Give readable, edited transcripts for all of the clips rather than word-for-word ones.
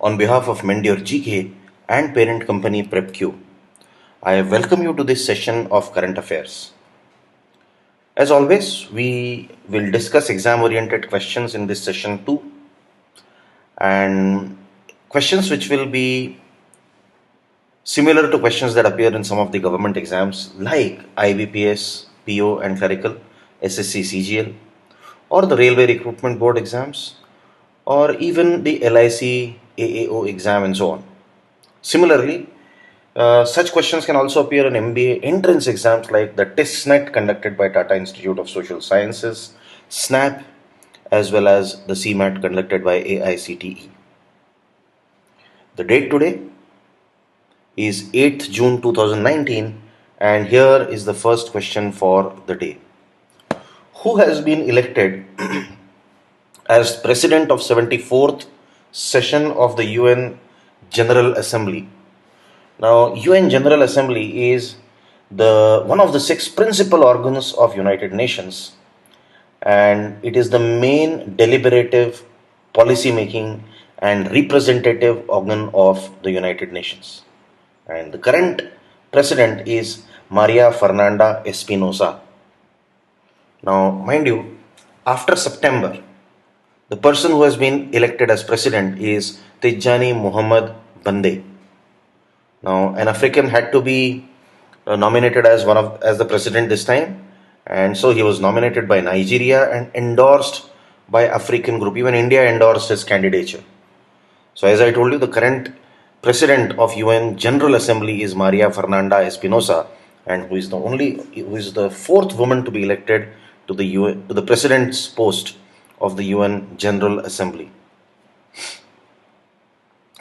On behalf of Mentor GK and parent company PrepQ, I welcome you to this session of current affairs. As always, we will discuss exam-oriented questions in this session too, and questions which will be similar to questions that appear in some of the government exams like IBPS, PO and clerical, SSC CGL, or the Railway Recruitment Board exams, or even the LIC AAO exam and so on. Similarly, such questions can also appear in MBA entrance exams like the TestNet conducted by Tata Institute of Social Sciences, SNAP, as well as the CMAT conducted by AICTE. The date today is 8th June 2019, and here is the first question for the day. Who has been elected as President of 74th session of the UN General Assembly? Now, UN General Assembly is one of the 6 principal organs of United Nations, and it is the main deliberative, policy-making and representative organ of the United Nations. And the current president is Maria Fernanda Espinosa. Now, mind you, after September, the person who has been elected as president is Tijjani Muhammad Bande. Now, an African had to be nominated as the president this time, and so he was nominated by Nigeria and endorsed by African group. Even India endorsed his candidature. So, as I told you, the current president of UN General Assembly is Maria Fernanda Espinosa, and who is the 4th woman to be elected to the president's post of the UN General Assembly.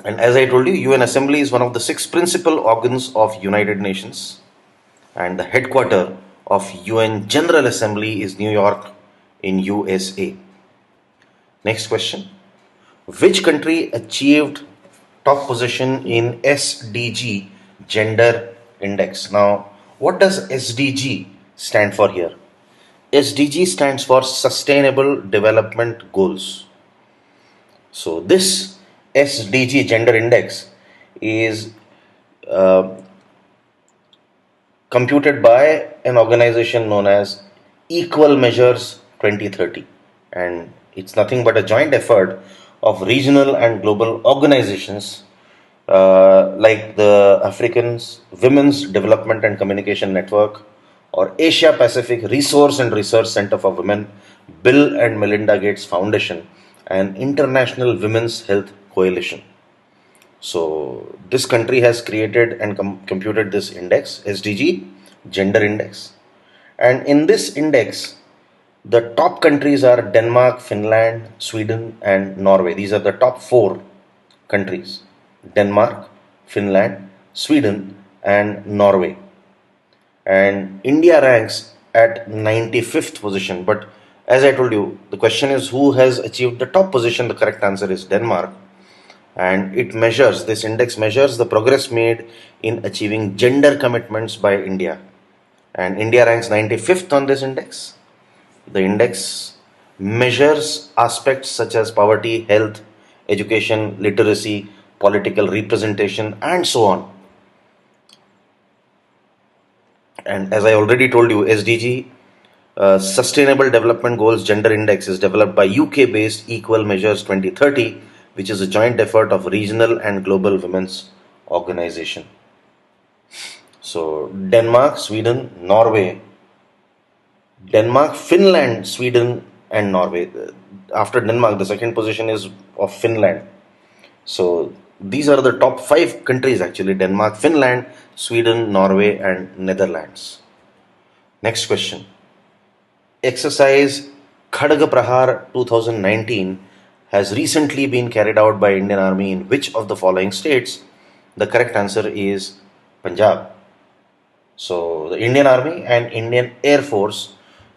And as I told you, UN Assembly is one of the 6 principal organs of United Nations, and the headquarters of UN General Assembly is New York in USA. Next question. Which country achieved top position in SDG Gender Index? Now, what does SDG stand for here? SDG stands for Sustainable Development Goals. So this SDG Gender Index is computed by an organization known as Equal Measures 2030, and it's nothing but a joint effort of regional and global organizations like the Africans Women's Development and Communication Network, or Asia Pacific Resource and Research Center for Women, Bill and Melinda Gates Foundation, and International Women's Health Coalition. So this country has created and computed this index, SDG Gender Index. And in this index, the top countries are Denmark, Finland, Sweden and Norway. These are the top 4 countries: Denmark, Finland, Sweden and Norway. And India ranks at 95th position. But as I told you, the question is who has achieved the top position. The correct answer is Denmark. And this index measures the progress made in achieving gender commitments by India. And India ranks 95th on this index. The index measures aspects such as poverty, health, education, literacy, political representation, and so on. And as I already told you, SDG, Sustainable Development Goals Gender Index, is developed by UK-based Equal Measures 2030, which is a joint effort of regional and global women's organization. So Denmark, Sweden, Norway. Denmark, Finland, Sweden and Norway. After Denmark, the second position is of Finland. So these are the top 5 countries actually: Denmark, Finland, Sweden, Norway and Netherlands. Next question. Exercise Khadga Prahar 2019 has recently been carried out by Indian Army in which of the following states? The correct answer is Punjab. So the Indian Army and Indian Air Force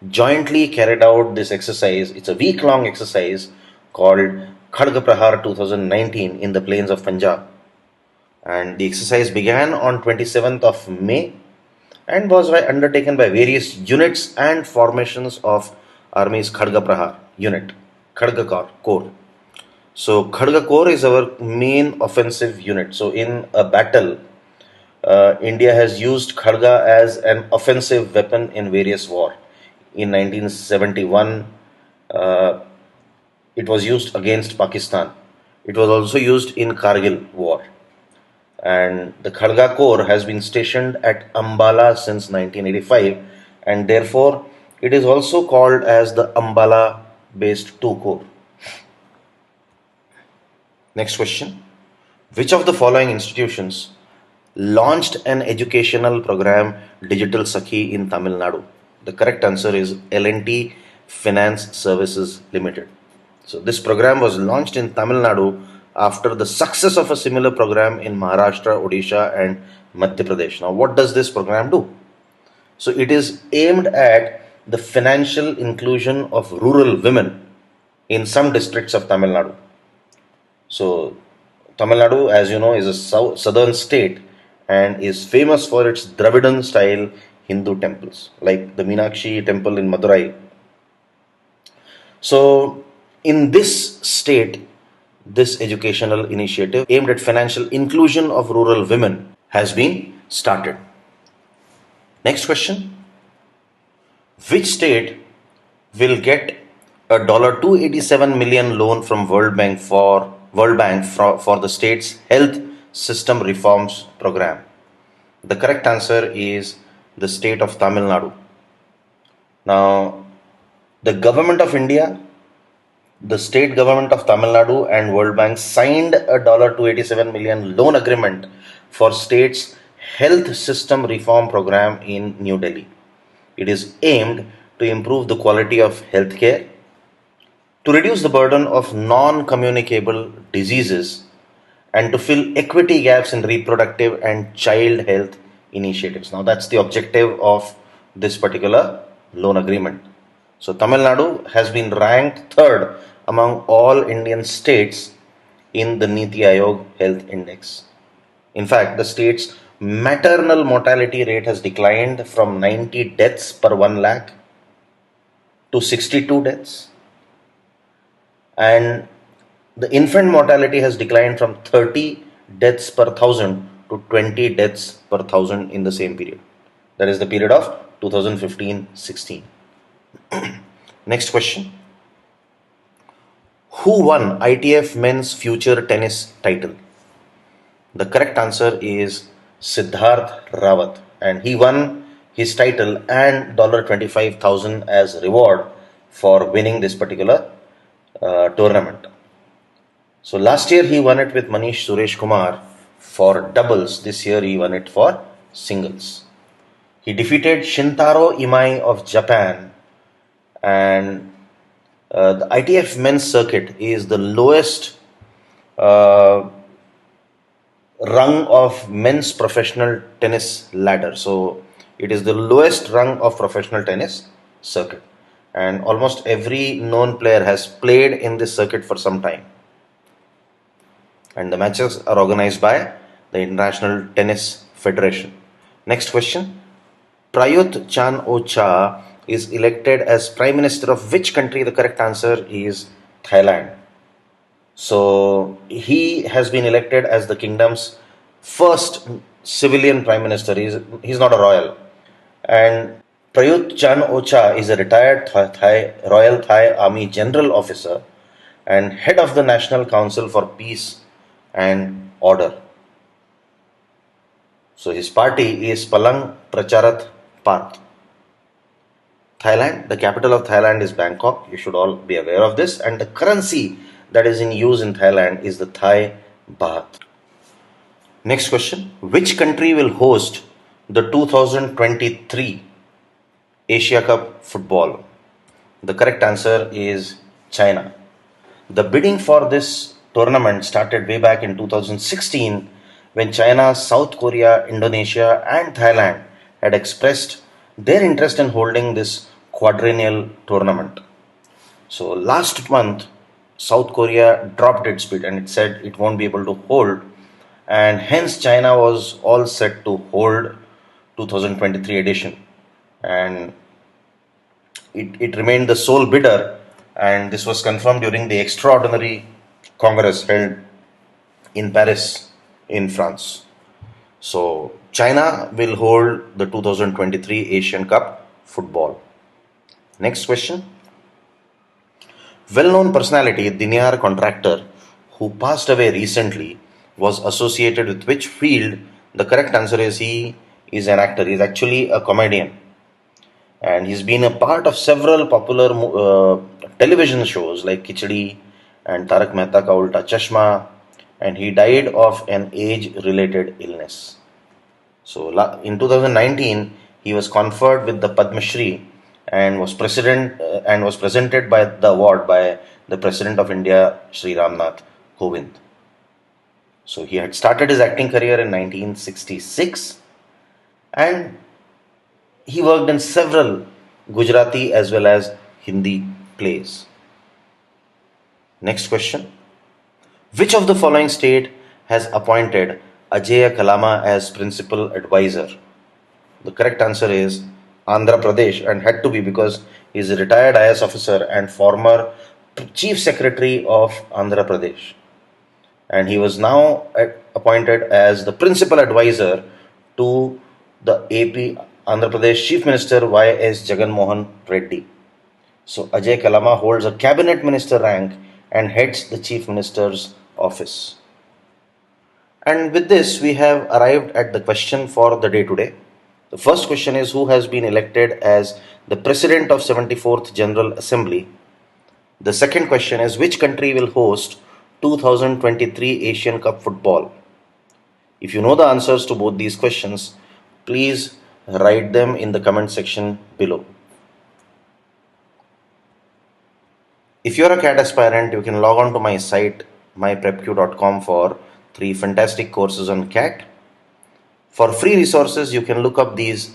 jointly carried out this exercise. It's a week-long exercise called Khadga Prahar 2019 in the plains of Punjab. And the exercise began on 27th of May and was undertaken by various units and formations of Army's Khadga Prahar unit, Khadga Corps. So Khadga Corps is our main offensive unit. So in a battle, India has used Khadga as an offensive weapon in various war. In 1971, uh, it was used against Pakistan. It was also used in Kargil war. And the Khadga Corps has been stationed at Ambala since 1985, and therefore it is also called as the Ambala based 2 Corps. Next question. Which of the following institutions launched an educational program Digital Sakhi in Tamil Nadu? The correct answer is L&T Finance Services Limited. So this program was launched in Tamil Nadu after the success of a similar program in Maharashtra, Odisha and Madhya Pradesh. Now what does this program do? So it is aimed at the financial inclusion of rural women in some districts of Tamil Nadu. So Tamil Nadu, as you know, is a southern state and is famous for its Dravidian style Hindu temples, like the Meenakshi temple in Madurai. So in this state, this educational initiative aimed at financial inclusion of rural women has been started. Next question. Which state will get a $287 million loan from World Bank for the state's health system reforms program? The correct answer is the state of Tamil Nadu. Now, the government of India, the state government of Tamil Nadu and World Bank signed a $287 million loan agreement for state's health system reform program in New Delhi. It is aimed to improve the quality of healthcare, to reduce the burden of non-communicable diseases, and to fill equity gaps in reproductive and child health initiatives. Now that's the objective of this particular loan agreement. So Tamil Nadu has been ranked third among all Indian states in the Niti Aayog Health Index. In fact, the state's maternal mortality rate has declined from 90 deaths per 1 lakh to 62 deaths. And the infant mortality has declined from 30 deaths per 1,000 to 20 deaths per 1,000 in the same period. That is the period of 2015-16. Next question. Who won ITF Men's Future Tennis title? The correct answer is Siddharth Rawat, and he won his title and $25,000 as reward for winning this particular tournament. So last year he won it with Manish Suresh Kumar for doubles. This year he won it for singles. He defeated Shintaro Imai of Japan, and the ITF men's circuit is the lowest rung of men's professional tennis ladder. So it is the lowest rung of professional tennis circuit, and almost every known player has played in this circuit for some time. And the matches are organized by the International Tennis Federation. Next question. Prayut Chan-o-cha is elected as Prime Minister of which country? The correct answer is Thailand. So he has been elected as the kingdom's first civilian Prime Minister. He's not a royal. And Prayut Chan-o-cha is a retired Royal Thai Army General Officer and head of the National Council for Peace and Order. So his party is Palang Pracharat Path. Thailand, the capital of Thailand is Bangkok. You should all be aware of this. And the currency that is in use in Thailand is the Thai Baht. Next question. Which country will host the 2023 Asia Cup football? The correct answer is China. The bidding for this tournament started way back in 2016 when China, South Korea, Indonesia and Thailand had expressed their interest in holding this quadrennial tournament. So last month, South Korea dropped its bid and it said it won't be able to hold, and hence China was all set to hold 2023 edition, and it remained the sole bidder, and this was confirmed during the extraordinary Congress held in Paris, in France. So, China will hold the 2023 Asian Cup football. Next question. Well-known personality Dinyar Contractor, who passed away recently, was associated with which field? The correct answer is he is an actor. He is actually a comedian, and he's been a part of several popular television shows like Khichdi and Tarak Mehta Ka Ulta Chashma, and he died of an age-related illness. So in 2019, he was conferred with the Padma Shri and was presented by the award by the President of India, Sri Ramnath Kovind. So he had started his acting career in 1966, and he worked in several Gujarati as well as Hindi plays. Next question. Which of the following state has appointed Ajay Kalama as principal advisor? The correct answer is Andhra Pradesh, and had to be because he is a retired IAS officer and former chief secretary of Andhra Pradesh. And he was now appointed as the principal advisor to the AP Andhra Pradesh Chief Minister Y.S. Jagan Mohan Reddy. So Ajay Kalama holds a cabinet minister rank and heads the Chief Minister's office. And with this, we have arrived at the question for the day today. The first question is, who has been elected as the President of 74th General Assembly? The second question is, which country will host 2023 Asian Cup football? If you know the answers to both these questions, please write them in the comment section below. If you're a CAT aspirant, you can log on to my site myprepq.com for 3 fantastic courses on CAT. For free resources, you can look up these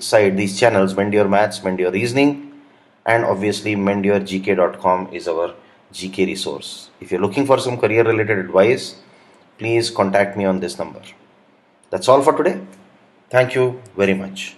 channels, Mend Your Maths, Mend Your Reasoning, and obviously mendyourgk.com is our GK resource. If you're looking for some career related advice, please contact me on this number. That's all for today. Thank you very much.